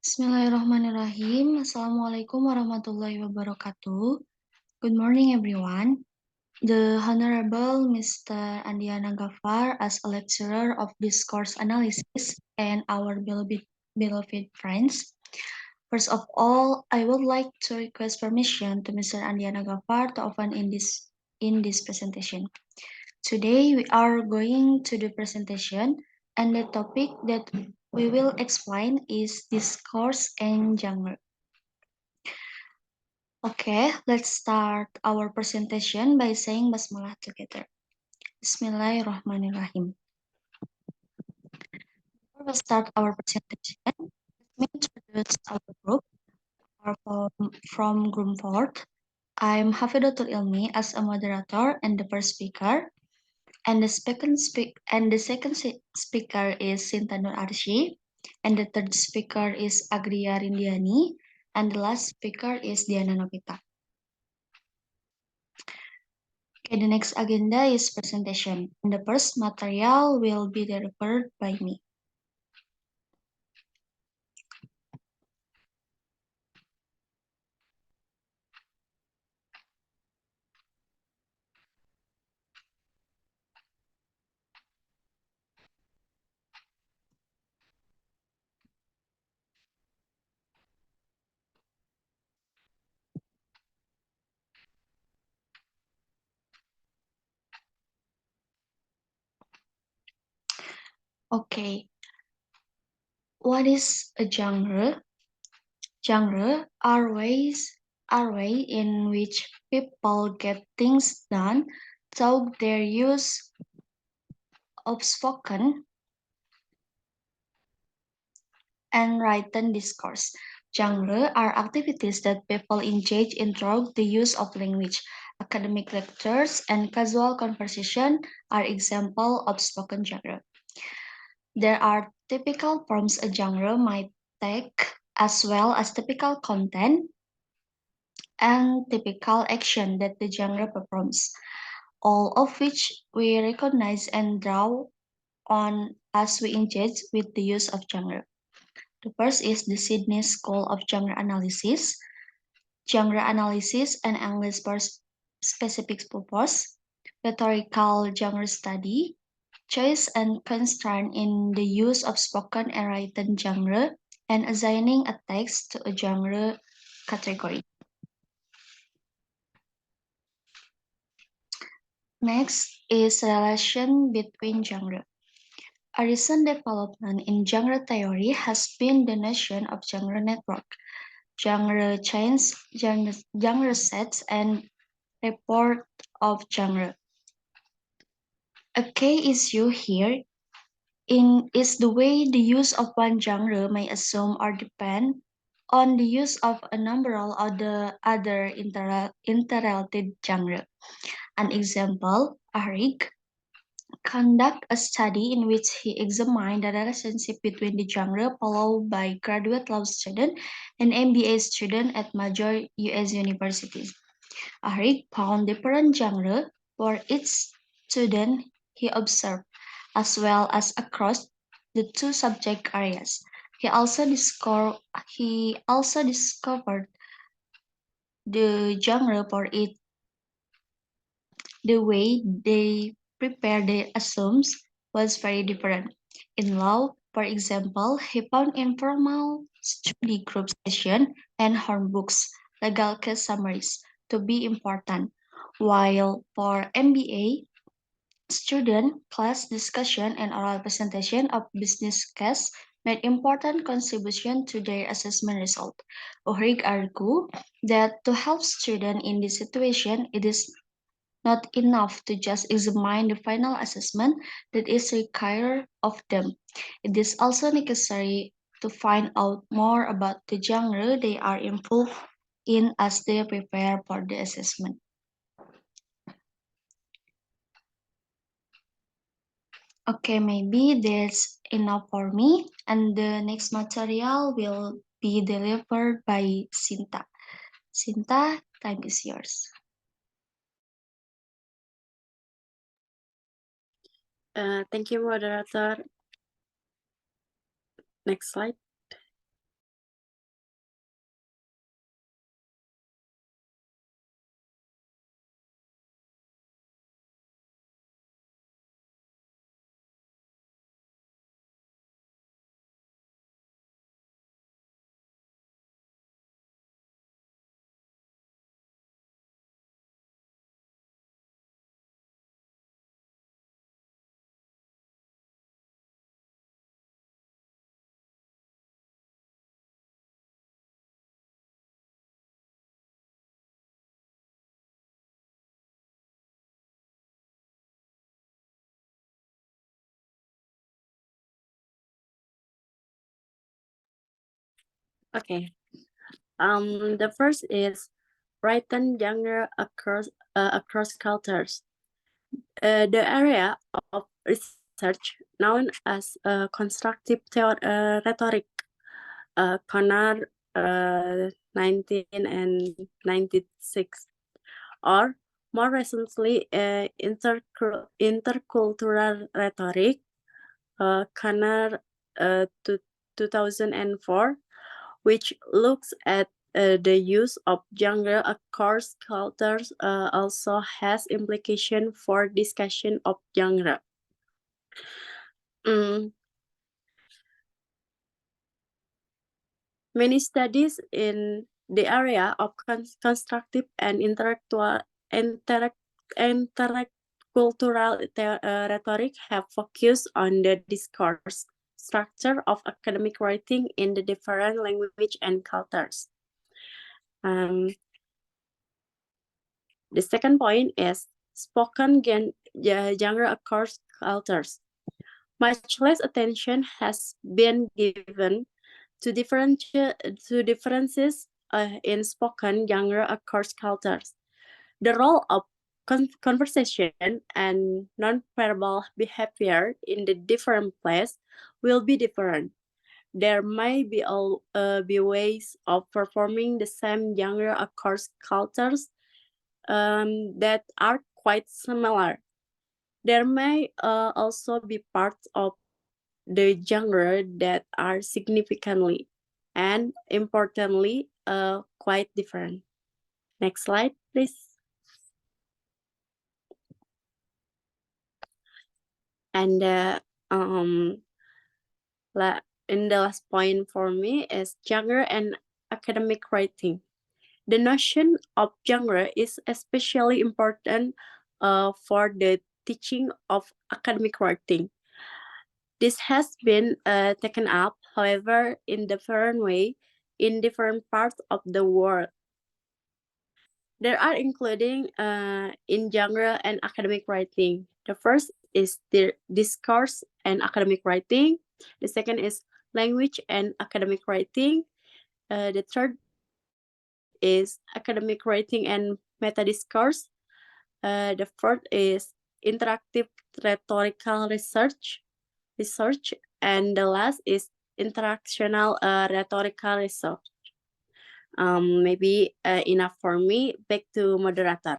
Bismillahirrahmanirrahim. Assalamualaikum warahmatullahi wabarakatuh. Good morning, everyone. The Honorable Mr. Andiana Ghaffar, as a lecturer of discourse analysis and our beloved friends. First of all, I would like to request permission to Mr. Andiana Ghaffar to open in this presentation. Today we are going to the presentation, and the topic that we will explain is discourse and genre. Okay, let's start our presentation by saying basmalah together. Bismillahirrahmanirrahim. Before we start our presentation, let me introduce our group. From Genre-4th. I'm Hafidatul Ilmi as a moderator and the first speaker. And the second speaker is Sinta Nur Arsy, and the third speaker is Agria Rindiani, and the last speaker is Diana Novita. Okay, the next agenda is presentation, and the first material will be delivered by me. Okay, what is a genre? Genre are way in which people get things done through their use of spoken and written discourse. Genre are activities that people engage in through the use of language. Academic lectures and casual conversation are examples of spoken genre. There are typical forms a genre might take, as well as typical content and typical action that the genre performs, all of which we recognize and draw on as we engage with the use of genre. The first is the Sydney School of Genre Analysis. Genre analysis and English for specific purpose, rhetorical genre study, choice and constraint in the use of spoken and written genre, and assigning a text to a genre category. Next is relation between genre. A recent development in genre theory has been the notion of genre network, genre chains, genre sets, and report of genre. A key issue here is the way the use of one genre may assume or depend on the use of a number of other interrelated genre. An example, Arik conduct a study in which he examined the relationship between the genre followed by graduate law student and MBA student at major US universities. Arik found different genre for each student he observed, as well as across the two subject areas. He also discovered the genre for it. The way they prepare their assumes was very different. In law, for example, he found informal study group session and hornbooks, legal case summaries, to be important, while for MBA, student class discussion and oral presentation of business case made important contribution to their assessment result. Uhrig argued that to help students in this situation, it is not enough to just examine the final assessment that is required of them. It is also necessary to find out more about the genre they are involved in as they prepare for the assessment. Okay, maybe that's enough for me, and the next material will be delivered by Sinta. Sinta, time is yours. Thank you, moderator. Next slide. Okay. The first is written genre across cultures. The area of research known as constructive rhetoric, Connor 19 and 96, or more recently, intercultural rhetoric, Connor 2004, which looks at the use of genre across cultures, also has implication for discussion of genre. Mm, Many studies in the area of constructive and intercultural rhetoric have focused on the discourse structure of academic writing in the different language and cultures. Um, the second point is spoken genre across cultures. Much less attention has been given to differences in spoken genre across cultures. The role of conversation and nonverbal behavior in the different place will be different. There may be ways of performing the same genre across cultures that are quite similar. There may also be parts of the genre that are significantly and importantly quite different. Next slide, please. And in the last point for me is genre and academic writing. The notion of genre is especially important for the teaching of academic writing. This has been taken up, however, in different way in different parts of the world. There are including in genre and academic writing. The first is the discourse and academic writing. The second is language and academic writing. The third is academic writing and meta discourse. The fourth is interactive rhetorical research, and the last is interactional rhetorical research. Maybe enough for me. Back to moderator.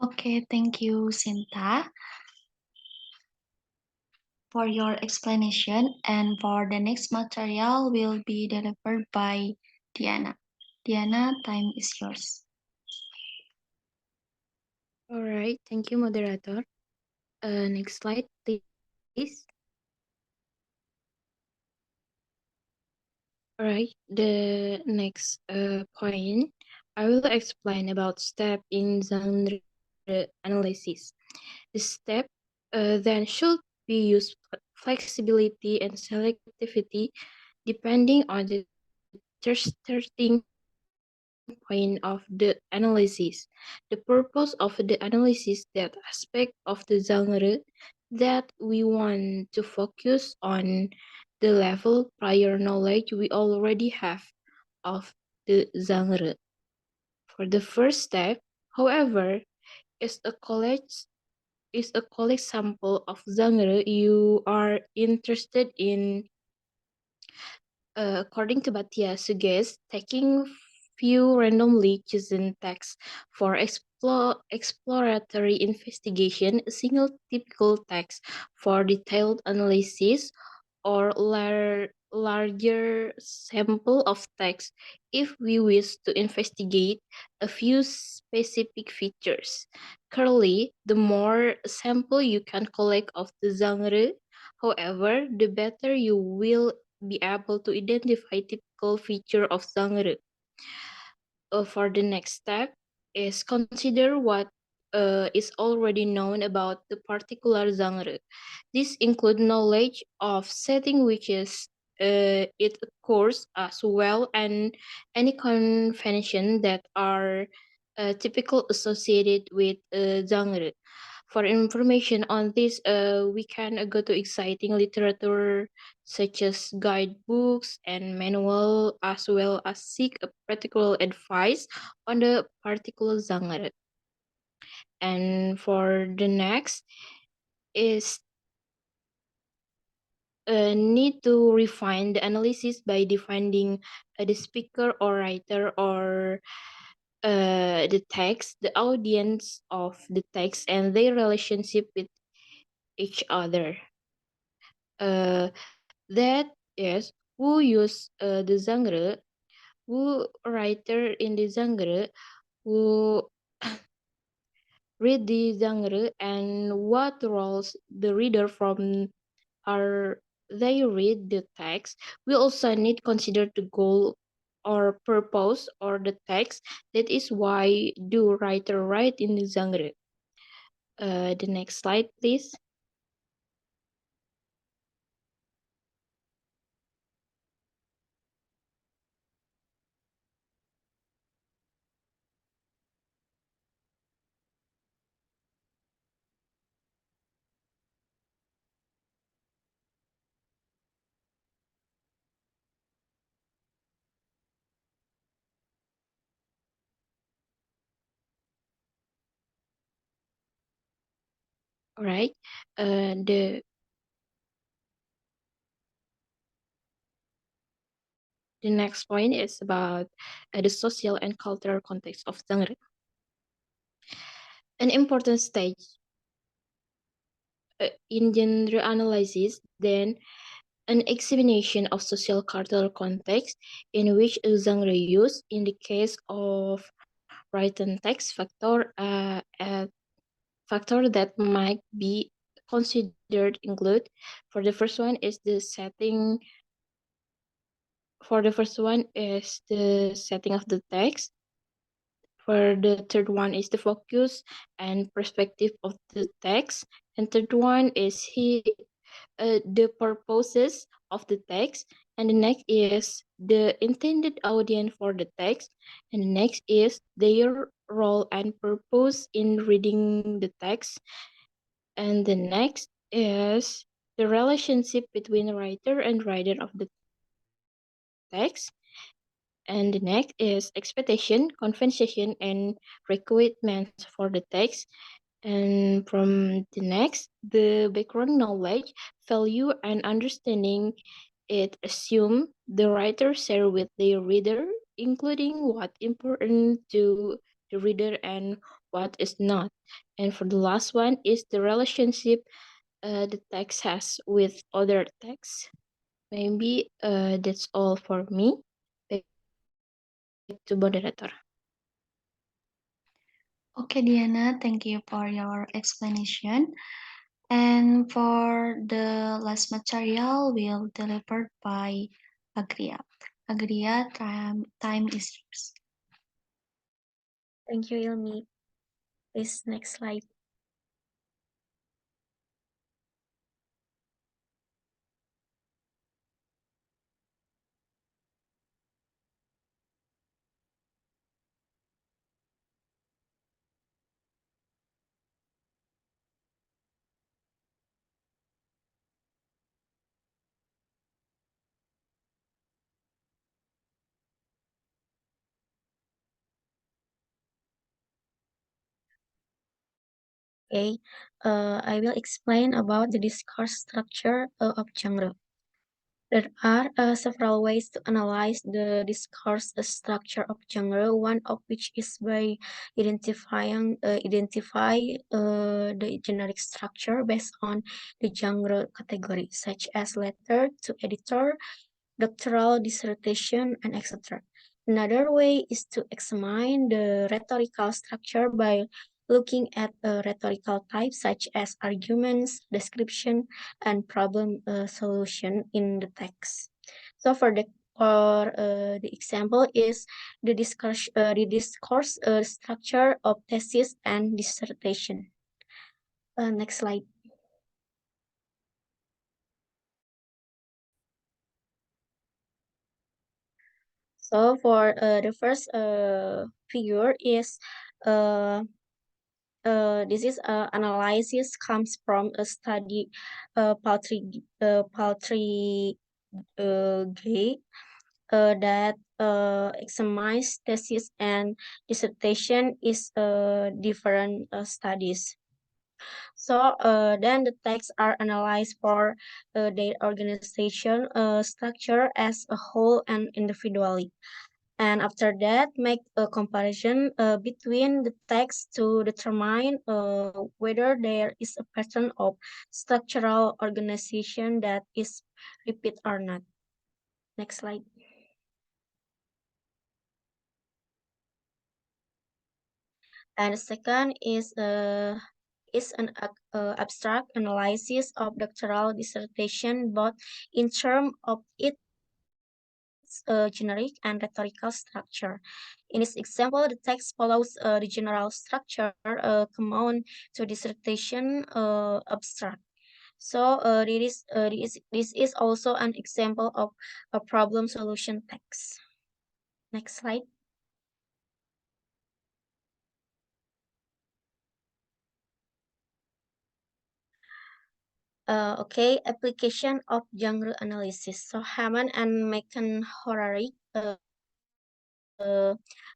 Okay, thank you, Sinta, for your explanation. And for the next material will be delivered by Diana. Diana, time is yours. All right, thank you, moderator. Next slide, please. All right, the next point, I will explain about step in genre analysis. The step then should be use flexibility and selectivity depending on the starting point of the analysis. The purpose of the analysis that aspect of the genre that we want to focus on the level prior knowledge we already have of the genre. For the first step, however, is a college is a college sample of genre you are interested in. According to Batia suggests, taking few randomly chosen texts for exploratory investigation, a single typical text for detailed analysis, or larger sample of text if we wish to investigate a few specific features. Currently, the more sample you can collect of the genre, however, the better you will be able to identify typical feature of genre. For the next step is consider what is already known about the particular genre. This include knowledge of setting which is it occurs as well and any convention that are typical associated with genre. For information on this, we can go to exciting literature such as guidebooks and manual, as well as seek a practical advice on the particular genre. And for the next is need to refine the analysis by defining the speaker or writer or the text, the audience of the text, and their relationship with each other. That is who use the genre, who writer in the genre, who read the genre, and what roles the reader from are they read the text. We also need consider the goal or purpose or the text. That is why do writer write in the genre. The next slide, please. All right. The next point is about the social and cultural context of genre. An important stage in genre analysis, then an examination of social cultural context in which a genre used. In the case of written text, factor that might be considered include. For the first one is the setting. For the first one is the setting of the text. For the third one is the focus and perspective of the text. And third one is the purposes of the text. And the next is the intended audience for the text. And the next is their role and purpose in reading the text. And the next is the relationship between the writer and reader of the text. And the next is expectation, conversation, and requirements for the text. And from the next, the background knowledge, value, and understanding it assume the writer share with their reader, including what important to the reader and what is not. And for the last one is the relationship the text has with other texts. Maybe that's all for me. Back to moderator. Okay, Diana, thank you for your explanation. And for the last material will delivered by Agria. Agria, time is yours. Thank you, Ilmi. Please, next slide. Okay, I will explain about the discourse structure of genre. There are several ways to analyze the discourse structure of genre. One of which is by identify the generic structure based on the genre category, such as letter to editor, doctoral dissertation, and etc. Another way is to examine the rhetorical structure by looking at a rhetorical type such as arguments, description, and problem solution in the text. So the example is the discourse structure of thesis and dissertation. Next slide. So for the first figure is uh, This is analysis comes from a study, Paltry Gay, that examines thesis and dissertation is different studies. So then the texts are analyzed for their organization structure as a whole and individually. And after that, make a comparison between the text to determine whether there is a pattern of structural organization that is repeat or not. Next slide. And the second is an abstract analysis of doctoral dissertation, both in terms of its generic and rhetorical structure. In this example, the text follows the general structure common to dissertation abstract. So this is also an example of a problem solution text. Next slide. Okay, application of genre analysis. So Hammond and McIntyre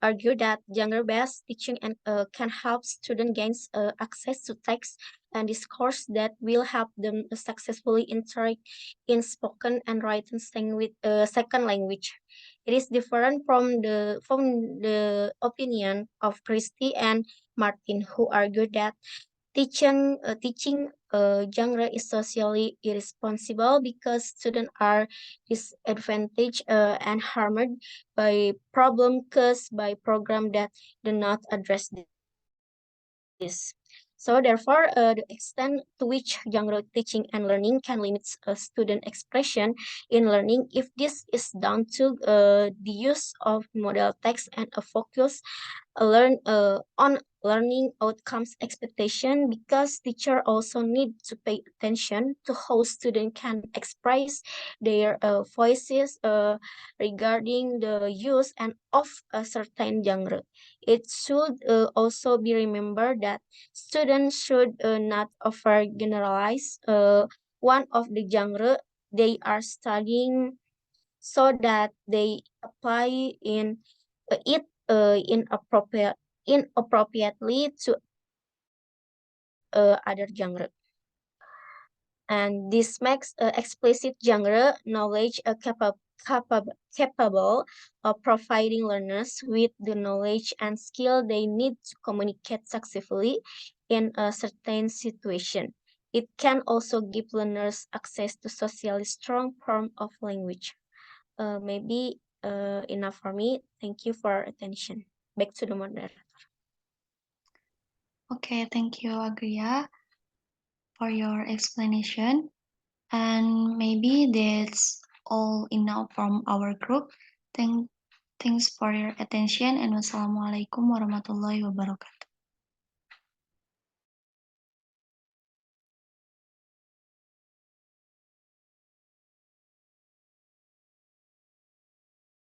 argue that genre-based teaching can help students gain access to text and discourse that will help them successfully interact in spoken and written second language. It is different from the opinion of Christie and Martin, who argue that teaching genre is socially irresponsible because students are disadvantaged and harmed by problem caused by programs that do not address this. So therefore, the extent to which genre teaching and learning can limit student expression in learning, if this is down to the use of model text and a focus on learning outcomes expectation, because teacher also need to pay attention to how students can express their voices regarding the use and of a certain genre. It should also be remembered that students should not over generalize one of the genre they are studying, so that they apply it inappropriately to other genre. And this makes explicit genre knowledge capable of providing learners with the knowledge and skill they need to communicate successfully in a certain situation. It can also give learners access to socially strong form of language. Maybe enough for me. Thank you for attention. Back to the moderator. Okay, thank you, Agria, for your explanation. And maybe that's all enough from our group. Thanks for your attention, and wassalamualaikum warahmatullahi wabarakatuh.